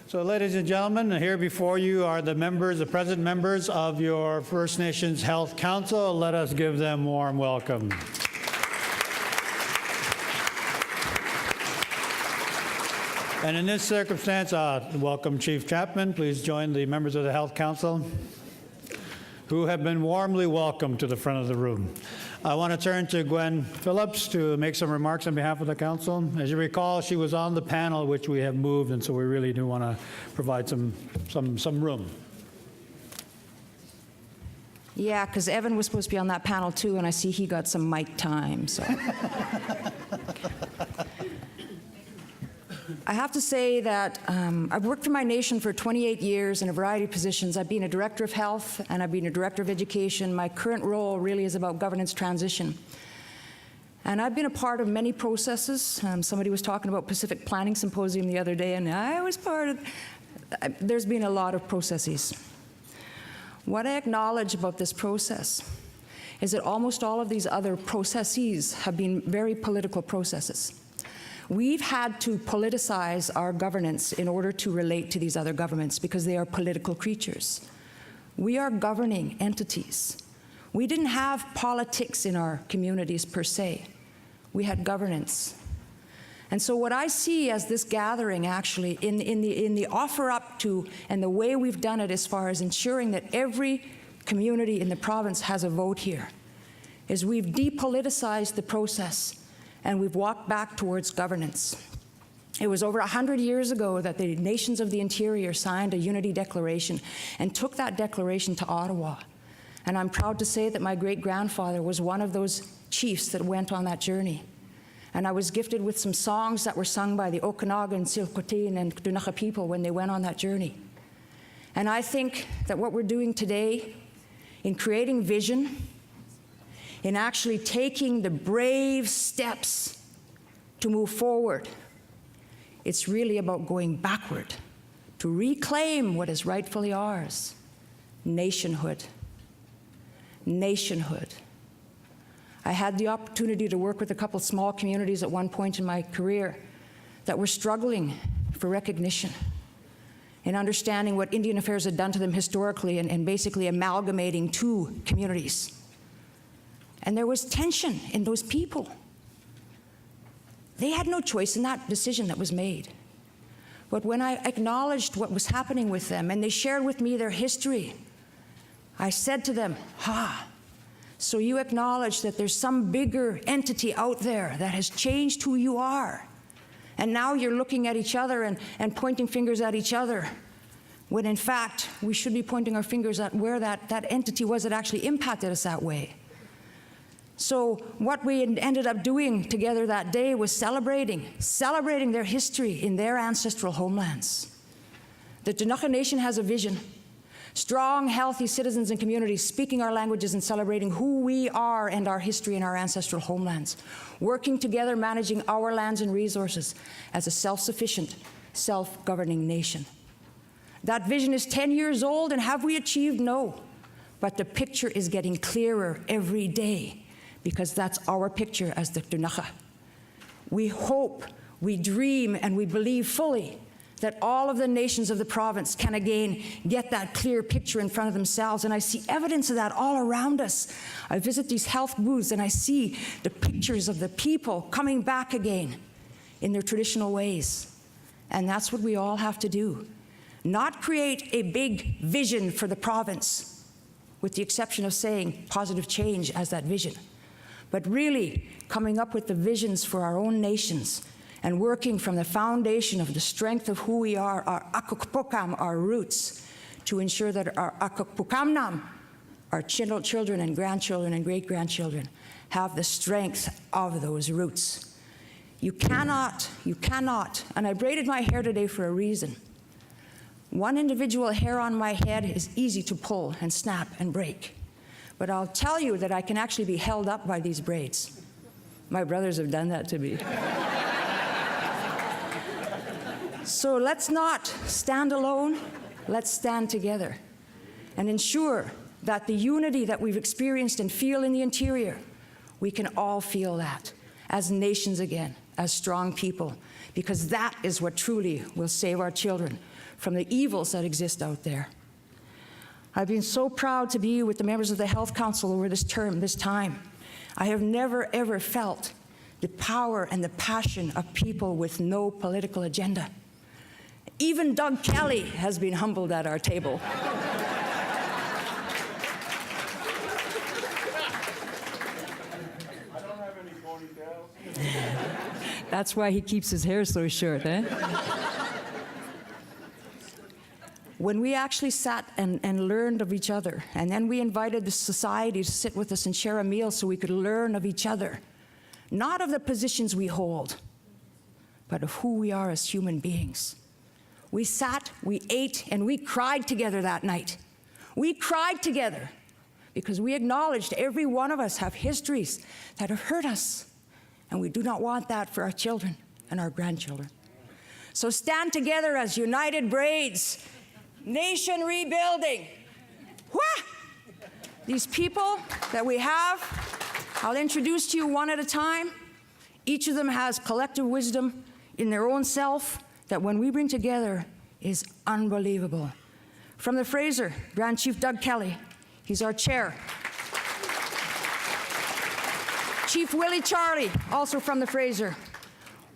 So, ladies and gentlemen, here before you are the members, the present members of your First Nations Health Council. Let us give them warm welcome. And in this circumstance, welcome Chief Chapman. Please join the members of the Health Council who have been warmly welcomed to the front of the room. I want to turn to Gwen Phillips to make some remarks on behalf of the council. As you recall, she was on the panel, which we have moved, and so we really do want to provide some room. Yeah, because Evan was supposed to be on that panel too, and I see he got some mic time. So I have to say that I've worked for my nation for 28 years in a variety of positions. I've been a director of health and I've been a director of education. My current role really is about governance transition. And I've been a part of many processes. Somebody was talking about Pacific Planning Symposium the other day, and I was part of, there's been a lot of processes. What I acknowledge about this process is that almost all of these other processes have been very political processes. We've had to politicize our governance in order to relate to these other governments because they are political creatures. We are governing entities. We didn't have politics in our communities per se. We had governance. And so what I see as this gathering actually in the offer up to and the way we've done it as far as ensuring that every community in the province has a vote here is we've depoliticized the process and we've walked back towards governance. It was over 100 years ago that the nations of the interior signed a unity declaration and took that declaration to Ottawa. And I'm proud to say that my great-grandfather was one of those chiefs that went on that journey. And I was gifted with some songs that were sung by the Okanagan, Tsilhqot'in, and Ktunaxa people when they went on that journey. And I think that what we're doing today in creating vision, in actually taking the brave steps to move forward, it's really about going backward to reclaim what is rightfully ours, nationhood. Nationhood. I had the opportunity to work with a couple small communities at one point in my career that were struggling for recognition and understanding what Indian Affairs had done to them historically and basically amalgamating two communities. And there was tension in those people. They had no choice in that decision that was made. But when I acknowledged what was happening with them and they shared with me their history, I said to them, so you acknowledge that there's some bigger entity out there that has changed who you are. And now you're looking at each other and pointing fingers at each other, when in fact, we should be pointing our fingers at where that entity was that actually impacted us that way. So what we ended up doing together that day was celebrating their history in their ancestral homelands. The Ktunaxa Nation has a vision. Strong, healthy citizens and communities speaking our languages and celebrating who we are and our history in our ancestral homelands. Working together, managing our lands and resources as a self-sufficient, self-governing nation. That vision is 10 years old, and have we achieved? No. But the picture is getting clearer every day, because that's our picture as the Ktunaxa. We hope, we dream, and we believe fully that all of the nations of the province can again get that clear picture in front of themselves, and I see evidence of that all around us. I visit these health booths and I see the pictures of the people coming back again in their traditional ways. And that's what we all have to do. Not create a big vision for the province, with the exception of saying positive change as that vision, but really coming up with the visions for our own nations and working from the foundation of the strength of who we are, our Akukpukam, our roots, to ensure that our Akukpukamnam, our children and grandchildren and great-grandchildren, have the strength of those roots. You cannot, and I braided my hair today for a reason. One individual hair on my head is easy to pull and snap and break. But I'll tell you that I can actually be held up by these braids. My brothers have done that to me. So let's not stand alone, let's stand together and ensure that the unity that we've experienced and feel in the interior, we can all feel that as nations again, as strong people, because that is what truly will save our children from the evils that exist out there. I've been so proud to be with the members of the Health Council over this term, this time. I have never, ever felt the power and the passion of people with no political agenda. Even Doug Kelly has been humbled at our table. That's why he keeps his hair so short, eh? When we actually sat and learned of each other, and then we invited the society to sit with us and share a meal so we could learn of each other, not of the positions we hold, but of who we are as human beings. We sat, we ate, and we cried together that night. We cried together because we acknowledged every one of us have histories that have hurt us, and we do not want that for our children and our grandchildren. So stand together as united braids, nation rebuilding. Wah! These people that we have, I'll introduce to you one at a time. Each of them has collective wisdom in their own self that when we bring together is unbelievable. From the Fraser, Grand Chief Doug Kelly. He's our chair. Chief Willie Charlie, also from the Fraser.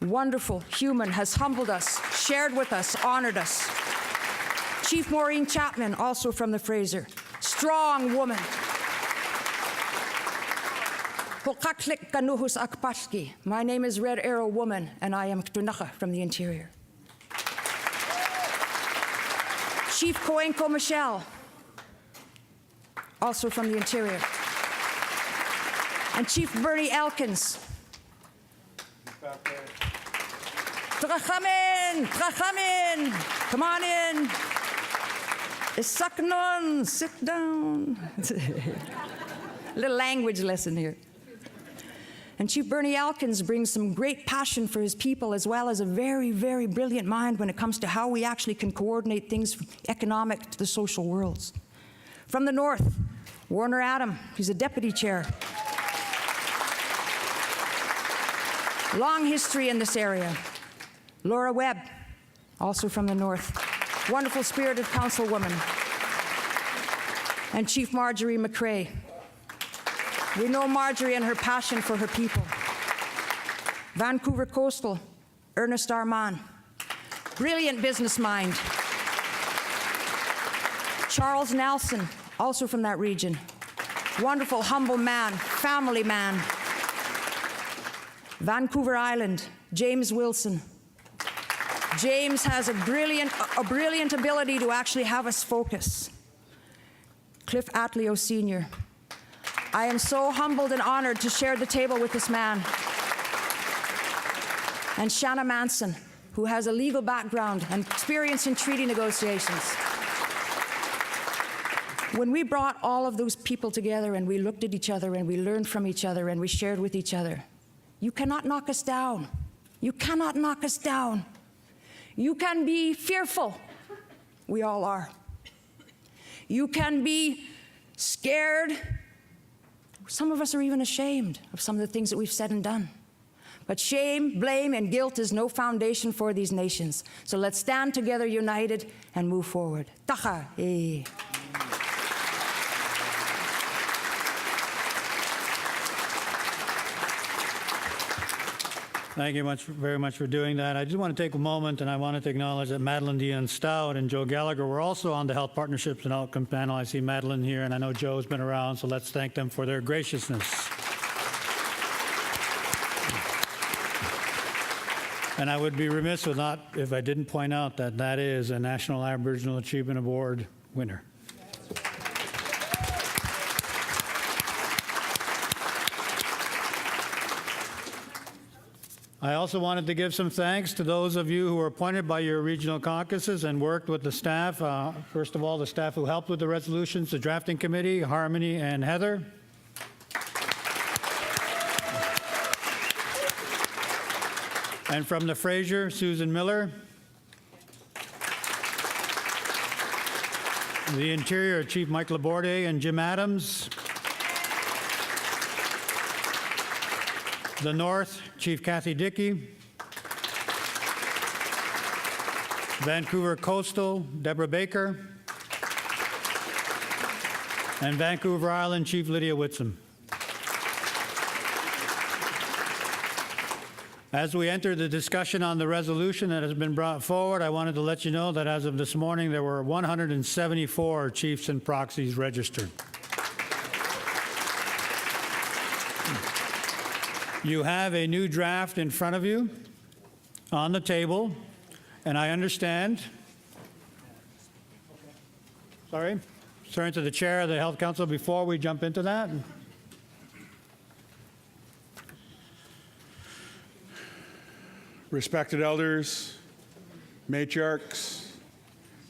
Wonderful human, has humbled us, shared with us, honored us. Chief Maureen Chapman, also from the Fraser. Strong woman. My name is Red Arrow Woman, and I am Ktunaxa from the interior. Chief Koenko Michelle, also from the interior. And Chief Bernie Elkins. Trachamin, come on in. Isaknon, sit down. Little language lesson here. And Chief Bernie Elkins brings some great passion for his people, as well as a very, very brilliant mind when it comes to how we actually can coordinate things from economic to the social worlds. From the north, Warner Adam, he's a deputy chair. Long history in this area. Laura Webb, also from the north. Wonderful spirited councilwoman. And Chief Marjorie McRae. We know Marjorie and her passion for her people. Vancouver Coastal, Ernest Armand. Brilliant business mind. Charles Nelson, also from that region. Wonderful, humble man, family man. Vancouver Island, James Wilson. James has a brilliant ability to actually have us focus. Cliff Atleo Sr. I am so humbled and honored to share the table with this man. And Shanna Manson, who has a legal background and experience in treaty negotiations. When we brought all of those people together and we looked at each other and we learned from each other and we shared with each other, you cannot knock us down. You cannot knock us down. You can be fearful. We all are. You can be scared. Some of us are even ashamed of some of the things that we've said and done. But shame, blame, and guilt is no foundation for these nations. So let's stand together united and move forward. Tacha. Eh. Thank you very much for doing that. I just want to take a moment, and I wanted to acknowledge that Madeline Dion Stout and Joe Gallagher were also on the Health Partnerships and Outcome panel. I see Madeline here, and I know Joe's been around, so let's thank them for their graciousness. And I would be remiss if I didn't point out that that is a National Aboriginal Achievement Award winner. I also wanted to give some thanks to those of you who were appointed by your regional caucuses and worked with the staff. First of all, the staff who helped with the resolutions, the drafting committee, Harmony and Heather. And from the Fraser, Susan Miller. The Interior, Chief Mike Laborde and Jim Adams. The North, Chief Kathy Dickey. Vancouver Coastal, Deborah Baker. And Vancouver Island, Chief Lydia Whitson. As we enter the discussion on the resolution that has been brought forward, I wanted to let you know that as of this morning, there were 174 chiefs and proxies registered. You have a new draft in front of you on the table, and I understand. Sorry? Turn to the chair of the Health Council before we jump into that. Respected elders, matriarchs,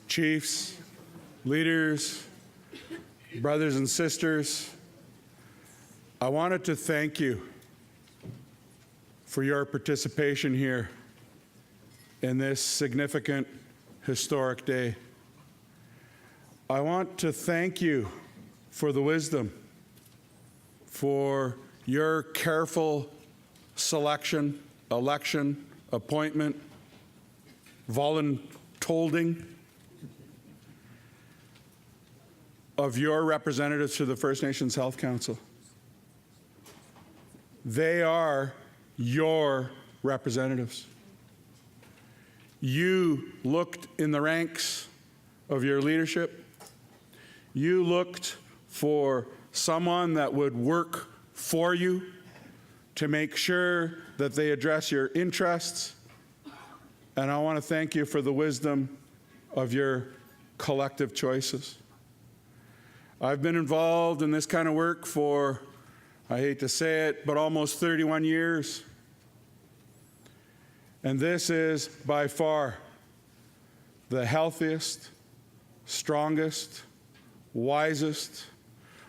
chiefs, leaders, brothers and sisters, I wanted to thank you for your participation here in this significant, historic day. I want to thank you for the wisdom, for your careful selection, election, appointment, voluntolding of your representatives to the First Nations Health Council. They are your representatives. You looked in the ranks of your leadership. You looked for someone that would work for you to make sure that they address your interests. And I want to thank you for the wisdom of your collective choices. I've been involved in this kind of work for, I hate to say it, but almost 31 years. And this is by far the healthiest, strongest, wisest,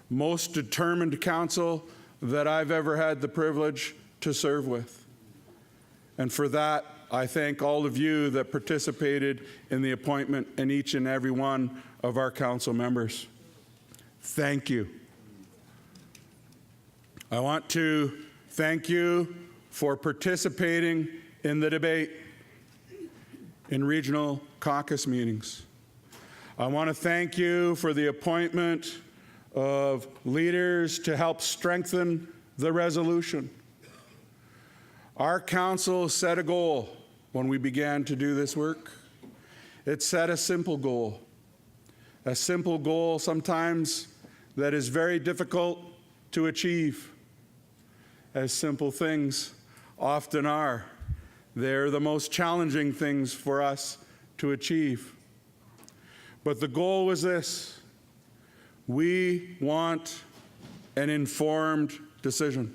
most determined council that I've ever had the privilege to serve with. And for that, I thank all of you that participated in the appointment and each and every one of our council members. Thank you. I want to thank you for participating in the debate in regional caucus meetings. I want to thank you for the appointment of leaders to help strengthen the resolution. Our council set a goal when we began to do this work. It set a simple goal sometimes that is very difficult to achieve, as simple things often are. They're the most challenging things for us to achieve. But the goal was this: we want an informed decision.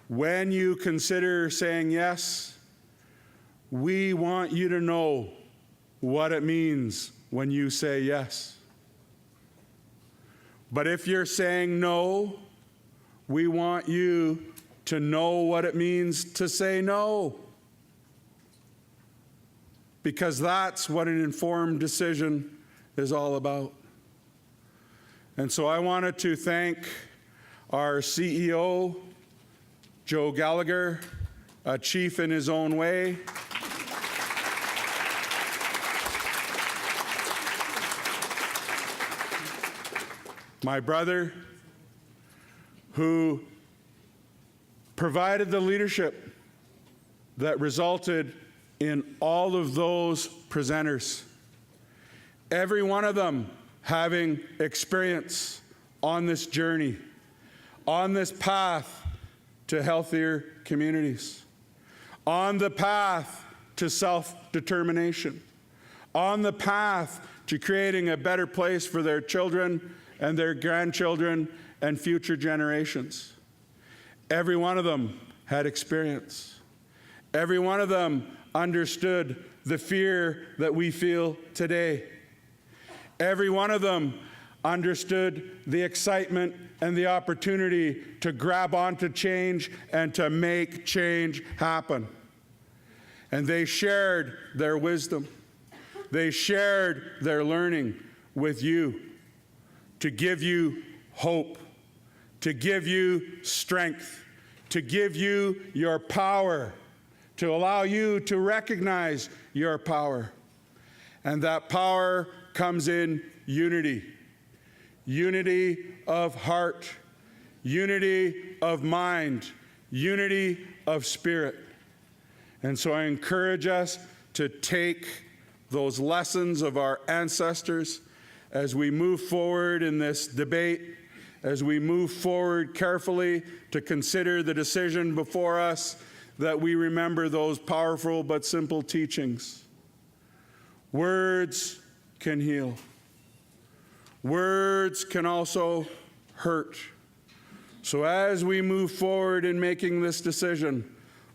When you consider saying yes, we want you to know what it means when you say yes. But if you're saying no, we want you to know what it means to say no. Because that's what an informed decision is all about. And so I wanted to thank our CEO, Joe Gallagher, a chief in his own way. My brother, who provided the leadership that resulted in all of those presenters, every one of them having experience on this journey, on this path to healthier communities, on the path to self-determination, on the path to creating a better place for their children and their grandchildren and future generations. Every one of them had experience. Every one of them understood the fear that we feel today. Every one of them understood the excitement and the opportunity to grab onto change and to make change happen. And they shared their wisdom. They shared their learning with you to give you hope, to give you strength, to give you your power, to allow you to recognize your power. And that power comes in unity. Unity of heart, unity of mind, unity of spirit. And so I encourage us to take those lessons of our ancestors as we move forward in this debate, as we move forward carefully to consider the decision before us, that we remember those powerful but simple teachings. Words can heal. Words can also hurt. So as we move forward in making this decision,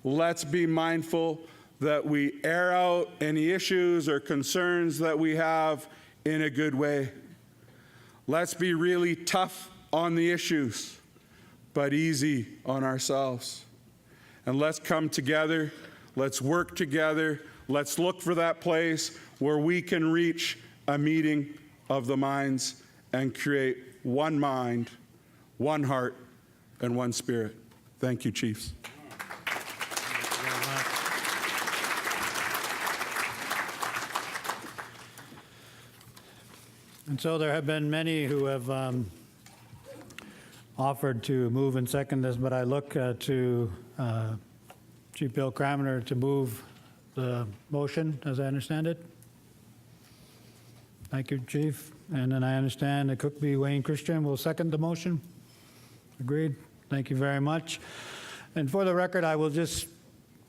let's be mindful that we air out any issues or concerns that we have in a good way. Let's be really tough on the issues, but easy on ourselves. And let's come together, let's work together, let's look for that place where we can reach a meeting of the minds and create one mind, one heart, and one spirit. Thank you, Chiefs. And so there have been many who have offered to move and second this, but I look to Chief Bill Cramner to move the motion, as I understand it. Thank you, Chief. And then I understand that Cookby Wayne Christian will second the motion. Agreed. Thank you very much. And for the record, I will just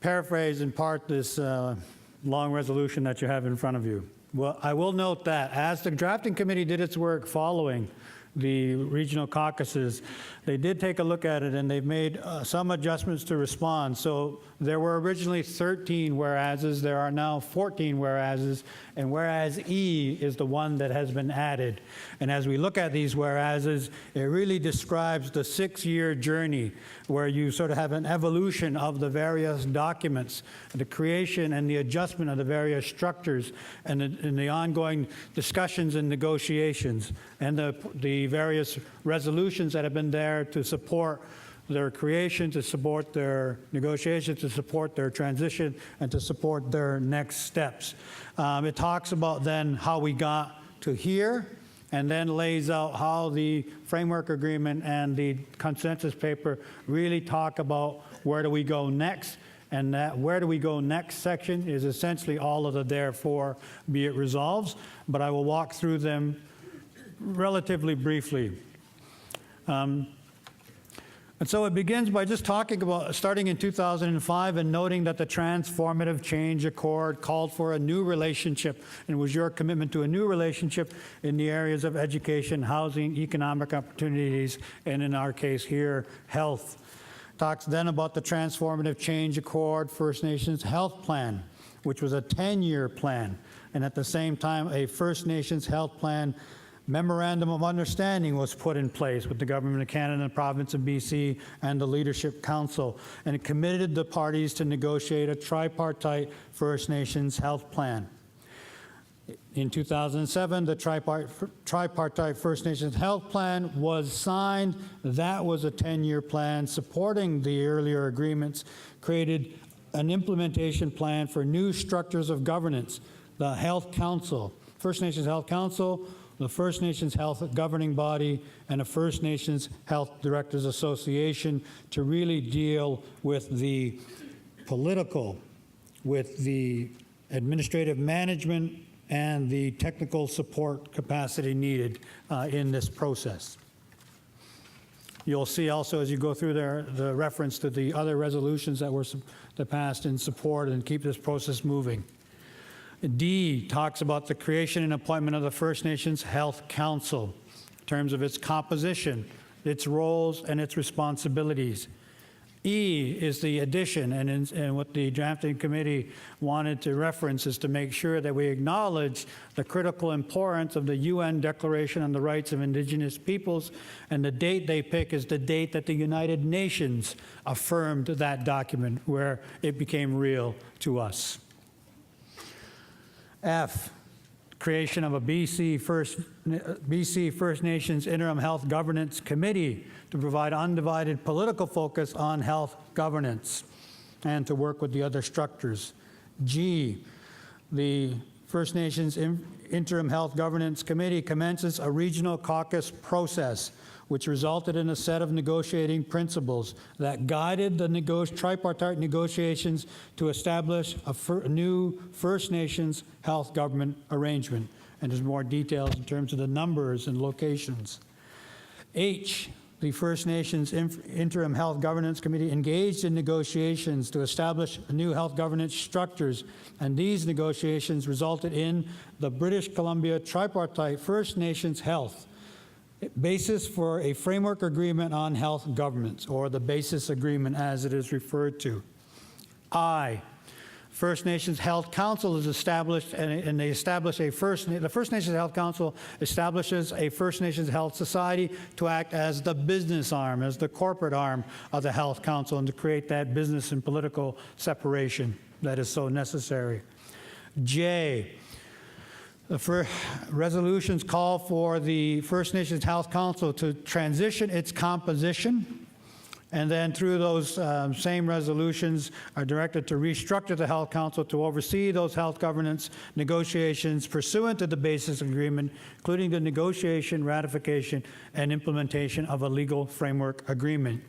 paraphrase in part this long resolution that you have in front of you. Well, I will note that as the drafting committee did its work following the regional caucuses, they did take a look at it and they've made some adjustments to respond. So there were originally 13 whereases, there are now 14 whereases, and whereas E is the one that has been added. And as we look at these whereases, it really describes the 6-year journey where you sort of have an evolution of the various documents, the creation and the adjustment of the various structures, and the ongoing discussions and negotiations, and the various resolutions that have been there to support their creation, to support their negotiations, to support their transition, and to support their next steps. It talks about then how we got to here, and then lays out how the framework agreement and the consensus paper really talk about where do we go next. And that where do we go next section is essentially all of the therefore be it resolves, but I will walk through them relatively briefly. And so it begins by just talking about starting in 2005 and noting that the Transformative Change Accord called for a new relationship, and was your commitment to a new relationship in the areas of education, housing, economic opportunities, and in our case here, health. Talks then about the Transformative Change Accord First Nations Health Plan, which was a 10-year plan, and at the same time a First Nations Health Plan Memorandum of Understanding was put in place with the Government of Canada and the Province of BC and the Leadership Council, and it committed the parties to negotiate a tripartite First Nations Health Plan. In 2007, the tripartite First Nations Health Plan was signed. That was a 10-year plan supporting the earlier agreements, created an implementation plan for new structures of governance, the Health Council, First Nations Health Council, the First Nations Health Governing Body, and a First Nations Health Directors Association to really deal with the political, with the administrative management, and the technical support capacity needed in this process. You'll see also as you go through there the reference to the other resolutions that were passed in support and keep this process moving. D talks about the creation and appointment of the First Nations Health Council in terms of its composition, its roles, and its responsibilities. E is the addition, and what the drafting committee wanted to reference is to make sure that we acknowledge the critical importance of the UN Declaration on the Rights of Indigenous Peoples, and the date they pick is the date that the United Nations affirmed that document, where it became real to us. F, creation of a BC First Nations Interim Health Governance Committee to provide undivided political focus on health governance and to work with the other structures. G, the First Nations Interim Health Governance Committee commences a regional caucus process which resulted in a set of negotiating principles that guided the tripartite negotiations to establish a new First Nations health government arrangement. And there's more details in terms of the numbers and locations. H, the First Nations Interim Health Governance Committee engaged in negotiations to establish new health governance structures, and these negotiations resulted in the British Columbia Tripartite First Nations Health Basis for a Framework Agreement on Health Governance, or the BASIS Agreement as it is referred to. I, First Nations Health Council is established, and they establish the First Nations Health Council establishes a First Nations Health Society to act as the business arm, as the corporate arm of the Health Council, and to create that business and political separation that is so necessary. J, the resolutions call for the First Nations Health Council to transition its composition, and then through those same resolutions are directed to restructure the Health Council to oversee those health governance negotiations pursuant to the BASIS Agreement, including the negotiation, ratification, and implementation of a legal framework agreement.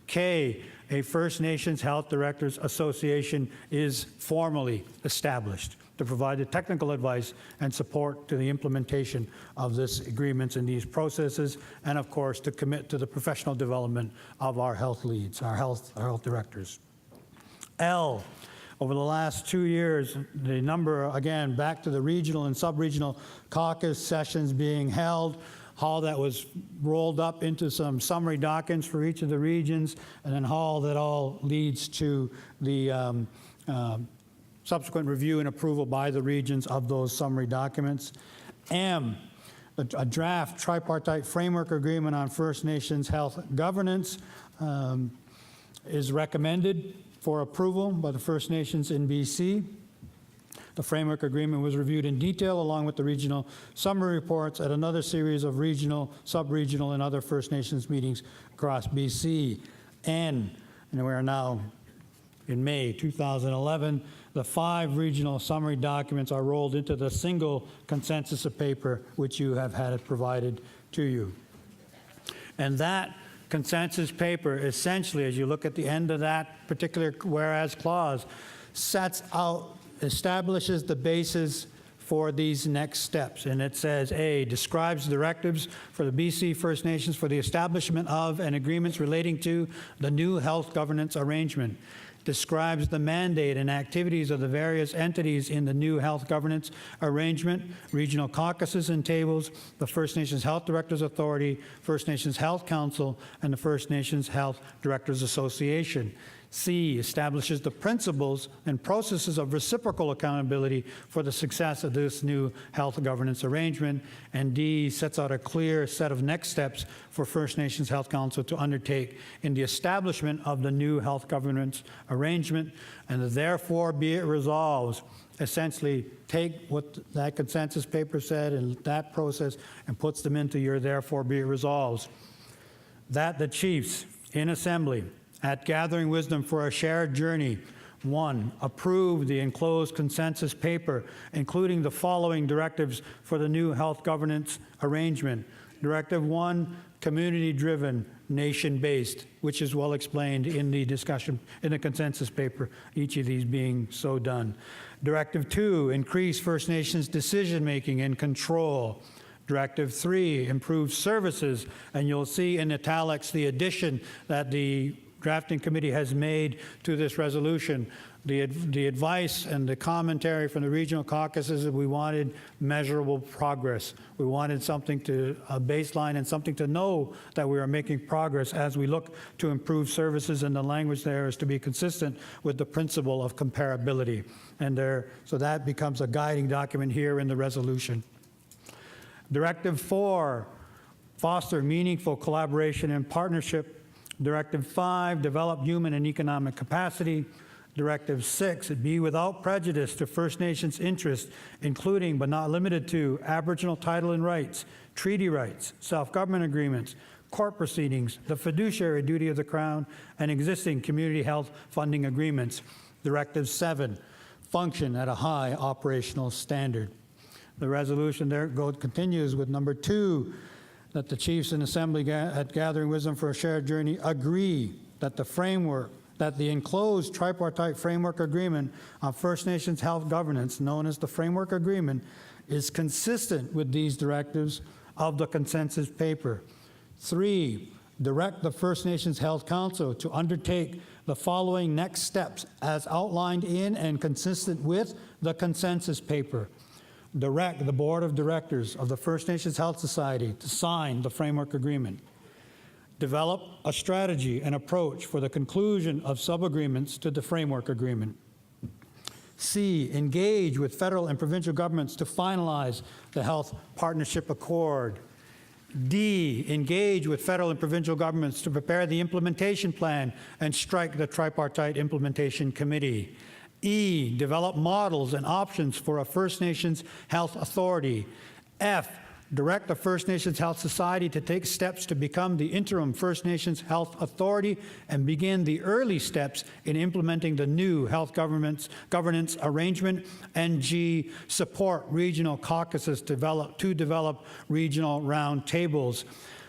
K, a First Nations Health Directors Association is formally established to provide the technical advice and support to the implementation of these agreements and these processes, and of course to commit to the professional development of our health leads, our health directors. L, over the last 2 years, the number, again, back to the regional and sub-regional caucus sessions being held, how that was rolled up into some summary documents for each of the regions, and then how that all leads to the subsequent review and approval by the regions of those summary documents. M, a draft tripartite framework agreement on First Nations health governance is recommended for approval by the First Nations in BC. The framework agreement was reviewed in detail along with the regional summary reports at another series of regional, sub-regional, and other First Nations meetings across BC. And we are now in May 2011, the 5 regional summary documents are rolled into the single consensus of paper which you have had it provided to you. And that consensus paper essentially, as you look at the end of that particular whereas clause, sets out, establishes the basis for these next steps. And it says, A, describes directives for the BC First Nations for the establishment of and agreements relating to the new health governance arrangement. Describes the mandate and activities of the various entities in the new health governance arrangement, regional caucuses and tables, the First Nations Health Directors Authority, First Nations Health Council, and the First Nations Health Directors Association. C, establishes the principles and processes of reciprocal accountability for the success of this new health governance arrangement. And D, sets out a clear set of next steps for First Nations Health Council to undertake in the establishment of the new health governance arrangement. And therefore be it resolved, essentially take what that consensus paper said and that process and puts them into your therefore be it resolved. That the chiefs in assembly at Gathering Wisdom for a Shared Journey, 1, approve the enclosed consensus paper, including the following directives for the new health governance arrangement. Directive 1, community-driven, nation-based, which is well explained in the discussion, in the consensus paper, each of these being so done. Directive 2, increase First Nations decision-making and control. Directive 3, improve services, and you'll see in italics the addition that the drafting committee has made to this resolution. The advice and the commentary from the regional caucuses that we wanted measurable progress. We wanted something to, a baseline and something to know that we are making progress as we look to improve services, and the language there is to be consistent with the principle of comparability. And so that becomes a guiding document here in the resolution. Directive 4, foster meaningful collaboration and partnership. Directive 5, develop human and economic capacity. Directive 6, be without prejudice to First Nations interests, including but not limited to Aboriginal title and rights, treaty rights, self-government agreements, court proceedings, the fiduciary duty of the Crown, and existing community health funding agreements. Directive 7, function at a high operational standard. The resolution there continues with number 2, that the chiefs in assembly at Gathering Wisdom for a Shared Journey agree that the enclosed tripartite framework agreement on First Nations health governance, known as the Framework Agreement, is consistent with these directives of the consensus paper. 3, direct the First Nations Health Council to undertake the following next steps as outlined in and consistent with the consensus paper. Direct the Board of Directors of the First Nations Health Society to sign the Framework Agreement. Develop a strategy and approach for the conclusion of sub-agreements to the Framework Agreement. C, engage with federal and provincial governments to finalize the Health Partnership Accord. D, engage with federal and provincial governments to prepare the implementation plan and strike the Tripartite Implementation Committee. E, develop models and options for a First Nations Health Authority. F, direct the First Nations Health Society to take steps to become the interim First Nations Health Authority and begin the early steps in implementing the new health governance arrangement. And G, support regional caucuses to develop regional roundtables.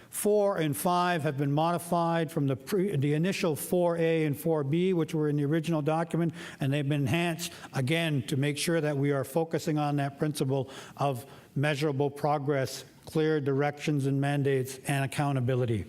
4 and 5 have been modified from the initial 4A and 4B, which were in the original document, and they've been enhanced again to make sure that we are focusing on that principle of measurable progress, clear directions and mandates, and accountability.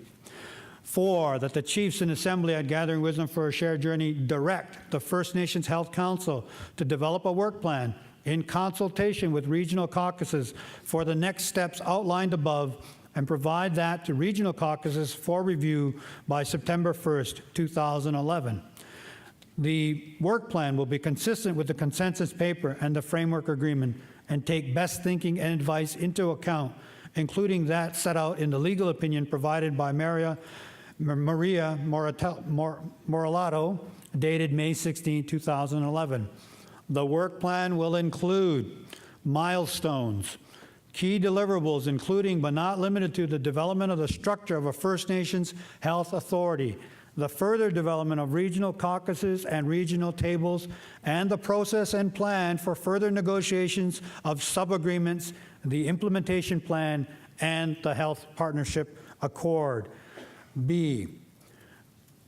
4, that the chiefs in assembly at Gathering Wisdom for a Shared Journey direct the First Nations Health Council to develop a work plan in consultation with regional caucuses for the next steps outlined above, and provide that to regional caucuses for review by September 1st, 2011. The work plan will be consistent with the consensus paper and the framework agreement and take best thinking and advice into account, including that set out in the legal opinion provided by Maria Moralato, dated May 16, 2011. The work plan will include milestones, key deliverables, including but not limited to the development of the structure of a First Nations Health Authority, the further development of regional caucuses and regional tables, and the process and plan for further negotiations of sub-agreements, the implementation plan, and the Health Partnership Accord. B,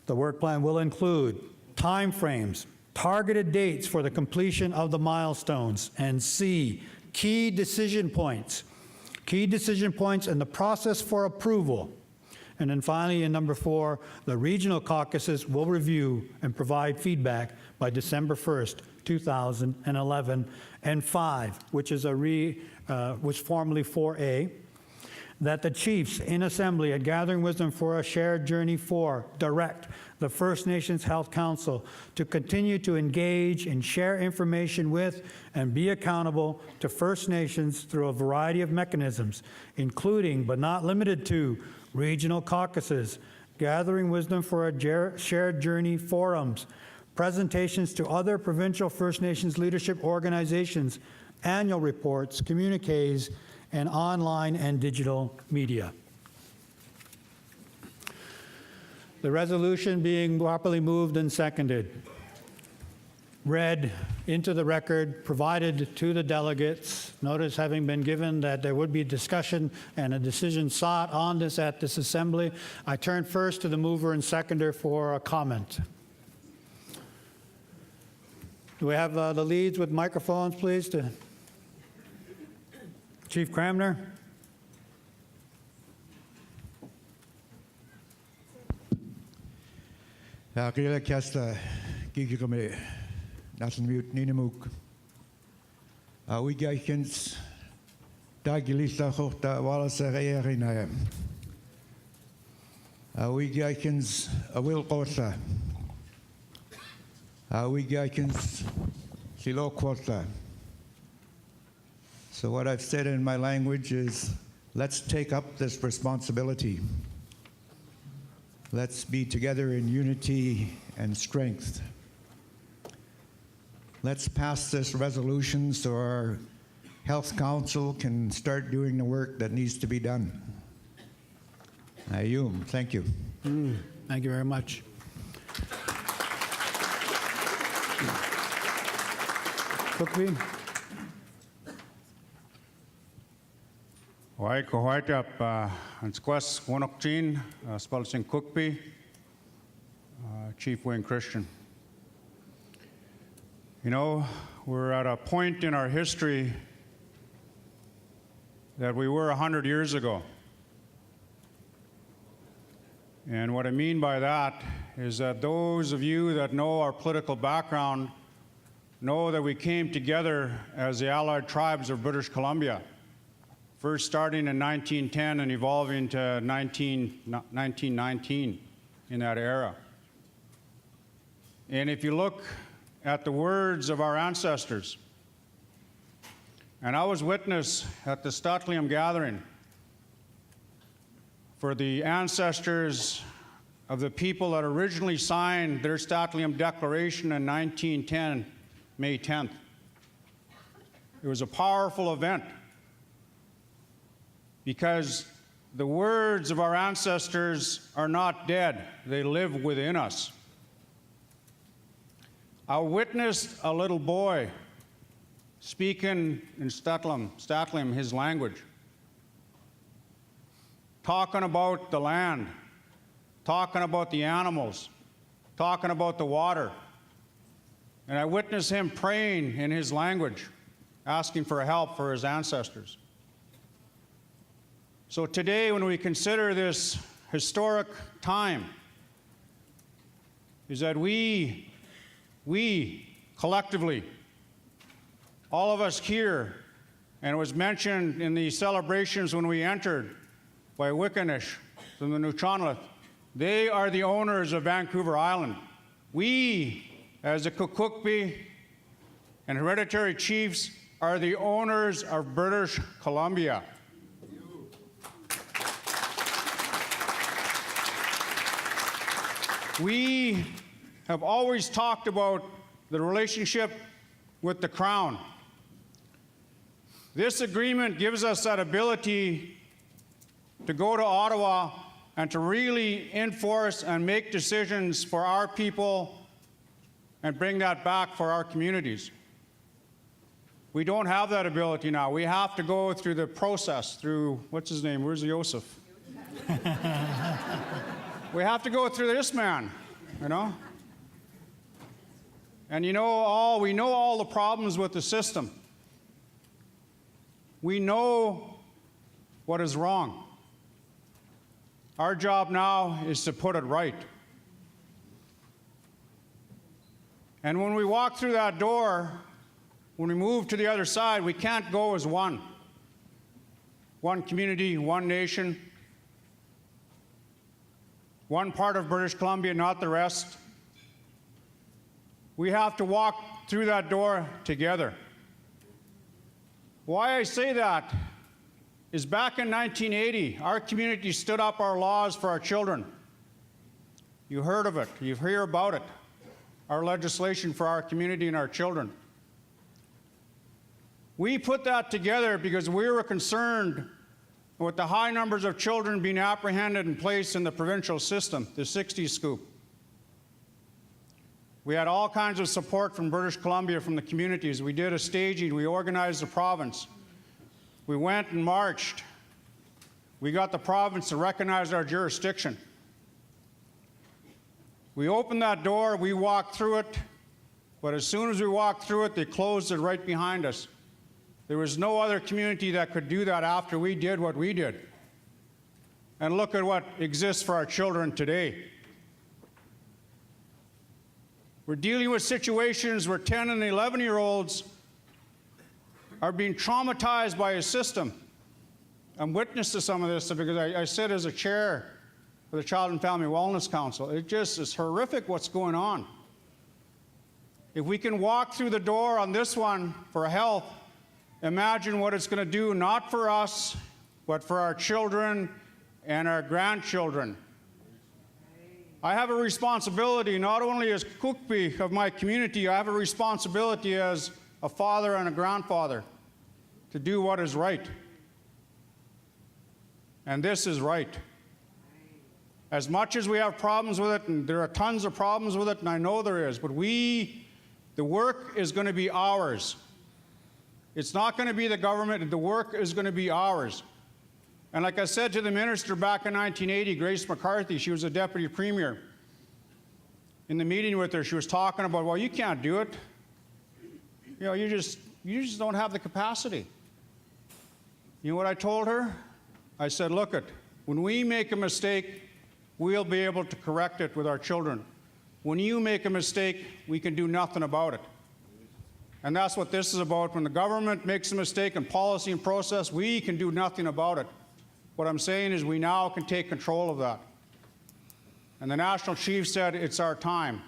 the work plan will include timeframes, targeted dates for the completion of the milestones, and C, key decision points and the process for approval. And then finally, in number 4, the regional caucuses will review and provide feedback by December 1st, 2011. And 5, which is was formerly 4A, that the chiefs in assembly at Gathering Wisdom for a Shared Journey 4 direct the First Nations Health Council to continue to engage and share information with and be accountable to First Nations through a variety of mechanisms, including but not limited to regional caucuses, Gathering Wisdom for a Shared Journey forums, presentations to other provincial First Nations leadership organizations, annual reports, communiques, and online and digital media. The resolution being properly moved and seconded, read into the record, provided to the delegates. Notice having been given that there would be discussion and a decision sought on this at this assembly. I turn first to the mover and seconder for a comment. Do we have the leads with microphones, please? Chief Cramner. Akira Kasta, Gigame, Nasanmute Ninamuk. We gaikens, Dagilista Hota, Wallace Reerinayam. We gaikens, a will Kota. We gaikens, Silo Kota. So what I've said in my language is, let's take up this responsibility. Let's be together in unity and strength. let's pass this resolution so our health council can start doing the work that needs to be done. Ayum, thank you. Thank you very much. Cookby? Wai ko hoit up an squas Wanokchin, Spelsing Cookby, Chief Wayne Christian. You know, we're at a point in our history that we were 100 years ago. And what I mean by that is that those of you that know our political background know that we came together as the Allied Tribes of British Columbia, first starting in 1910 and evolving to 1919 in that era. And if you look at the words of our ancestors, and I was witness at the Statlium gathering for the ancestors of the people that originally signed their Statlium Declaration in 1910, May 10th. It was a powerful event because the words of our ancestors are not dead, they live within us. I witnessed a little boy speaking in Statlium, his language, talking about the land, talking about the animals, talking about the water. And I witnessed him praying in his language, asking for help for his ancestors. So today, when we consider this historic time, is that we collectively, all of us here, and it was mentioned in the celebrations when we entered by Wickenish from the Nuu-chah-nulth, they are the owners of Vancouver Island. We, as the Cookby and hereditary chiefs, are the owners of British Columbia. We have always talked about the relationship with the Crown. This agreement gives us that ability to go to Ottawa and to really enforce and make decisions for our people and bring that back for our communities. We don't have that ability now. We have to go through the process, through, what's his name? Where's Joseph? We have to go through this man, you know? And we know all the problems with the system. We know what is wrong. Our job now is to put it right. And when we walk through that door, when we move to the other side, we can't go as one. One community, one nation, one part of British Columbia, not the rest. We have to walk through that door together. Why I say that is back in 1980, our community stood up our laws for our children. You heard of it, you hear about it, our legislation for our community and our children. We put that together because we were concerned with the high numbers of children being apprehended and placed in the provincial system, the 60s scoop. We had all kinds of support from British Columbia, from the communities. We did a staging, we organized the province. We went and marched. We got the province to recognize our jurisdiction. We opened that door, we walked through it, but as soon as we walked through it, they closed it right behind us. There was no other community that could do that after we did what we did. And look at what exists for our children today. We're dealing with situations where 10 and 11-year-olds are being traumatized by a system. I'm witness to some of this because I sit as a chair for the Child and Family Wellness Council. It just is horrific what's going on. If we can walk through the door on this one for health, imagine what it's going to do, not for us, but for our children and our grandchildren. I have a responsibility not only as Cookbee of my community, I have a responsibility as a father and a grandfather to do what is right. And this is right. As much as we have problems with it, and there are tons of problems with it, and I know there is, but the work is going to be ours. It's not going to be the government, the work is going to be ours. And like I said to the minister back in 1980, Grace McCarthy, she was a deputy premier. In the meeting with her, she was talking about, well, you can't do it. You know, you just don't have the capacity. You know what I told her? I said, look it, when we make a mistake, we'll be able to correct it with our children. When you make a mistake, we can do nothing about it. And that's what this is about. When the government makes a mistake in policy and process, we can do nothing about it. What I'm saying is we now can take control of that. And the National Chief said, it's our time.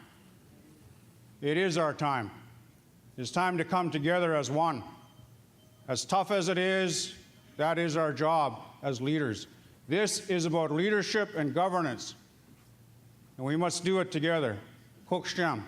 It is our time. It's time to come together as one. As tough as it is, that is our job as leaders. This is about leadership and governance. And we must do it together. Cook Stem.